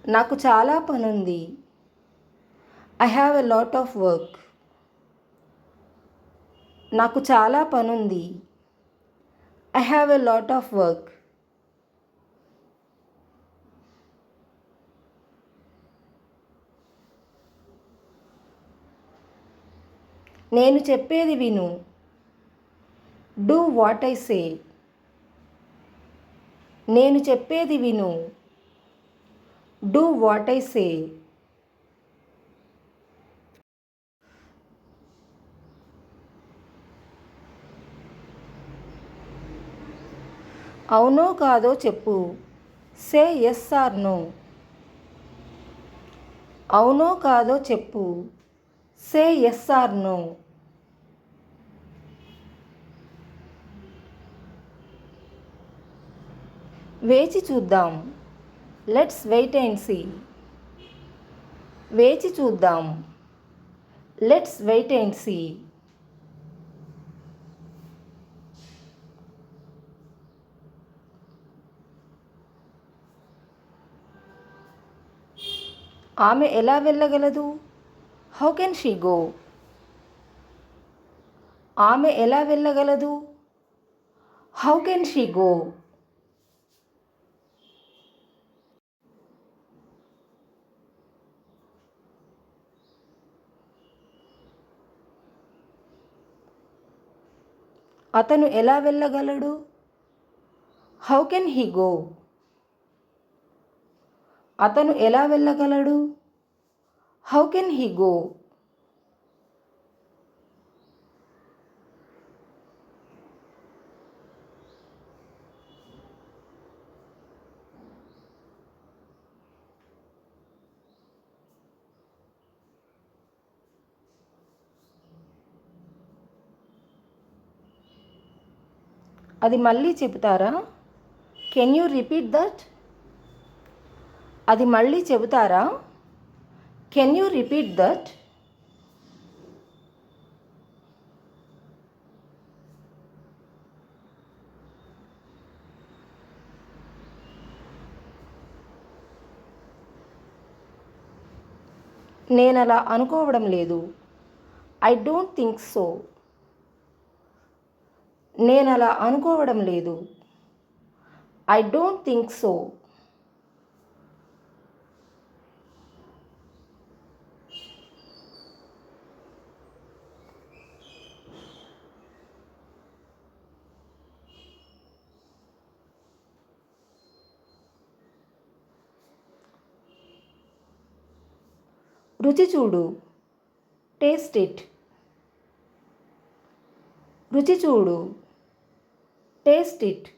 నాకు చాలా పనుంది. I have a lot of work. నాకు చాలా పనుంది. I have a lot of work. నేను చెప్పేది విను. Do what I say. నేను చెప్పేది విను. Do what I say. అవునో కాదో చెప్పు. Say yes or no. అవునో కాదో చెప్పు. Say yes or no. వేచి చూద్దాం. Let's wait and see. వేచి చూద్దాం. Let's wait and see. ఆమె ఎలా వెళ్ళగలదు? How can she go? ఆమె ఎలా వెళ్ళగలదు? How can she go? అతను ఎలా వెళ్ళగలడు? How can he go? అతను ఎలా వెళ్ళగలడు? How can he go? అది మళ్ళీ చెబుతారా? Can you repeat that? అది మళ్ళీ చెబుతారా? Can you repeat that? నేనలా అనుకోవడం లేదు. I don't think so. నేనలా అనుకోవడం లేదు. I don't think so. రుచి చూడు. Taste it. రుచి చూడు. Taste it.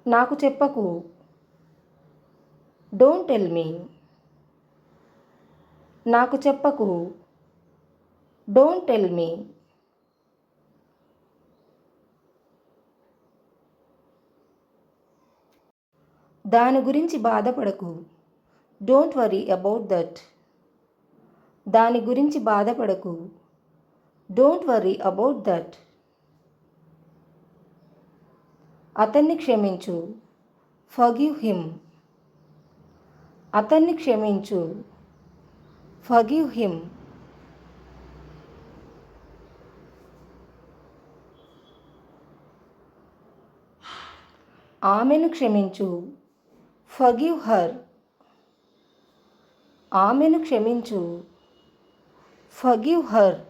నాకు చెప్పకు. Don't tell me. నాకు చెప్పకు. Don't tell me. దాని గురించి బాధపడకు. Don't worry about that. దాని గురించి బాధపడకు. Don't worry about that. అతన్ని క్షమించు. Forgive him. అతన్ని క్షమించు. Forgive him. ఆమెను క్షమించు. Forgive her. ఆమెను క్షమించు. Forgive her.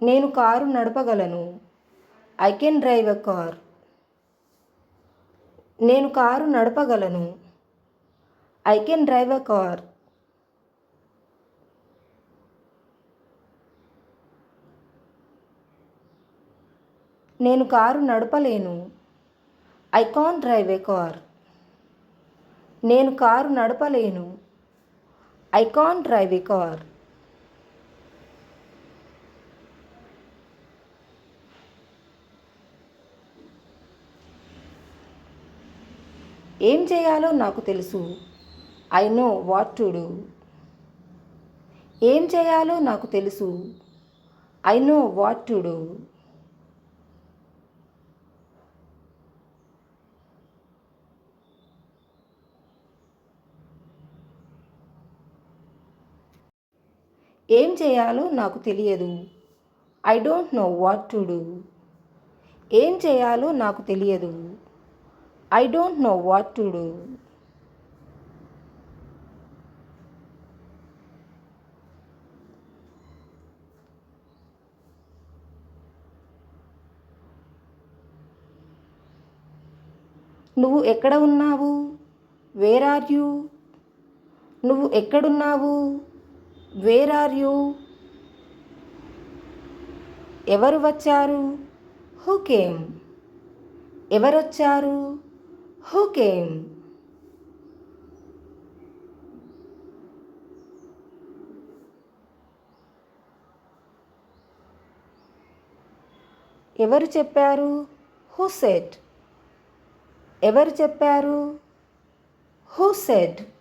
నేను కారు నడపగలను. I can drive a car. నేను కారు నడపగలను. I can drive a car. నేను కారు నడపలేను. I can't drive a car. నేను కారు నడపలేను. I can't drive a car. ఏం చేయాలో నాకు తెలుసు. I know what to do. ఏం చేయాలో నాకు తెలుసు. I know what to do. ఏం చేయాలో నాకు తెలియదు. I don't know what to do. ఏం చేయాలో నాకు తెలియదు. I don't know what to do. నువ్వు ఎక్కడ ఉన్నావు? Where are you? నువ్వు ఎక్కడున్నావు? Where are you? ఎవరు వచ్చారు? Who came? ఎవరొచ్చారు? Who came? ఎవరు చెప్పారు? Who said? ఎవరు చెప్పారు? Who said?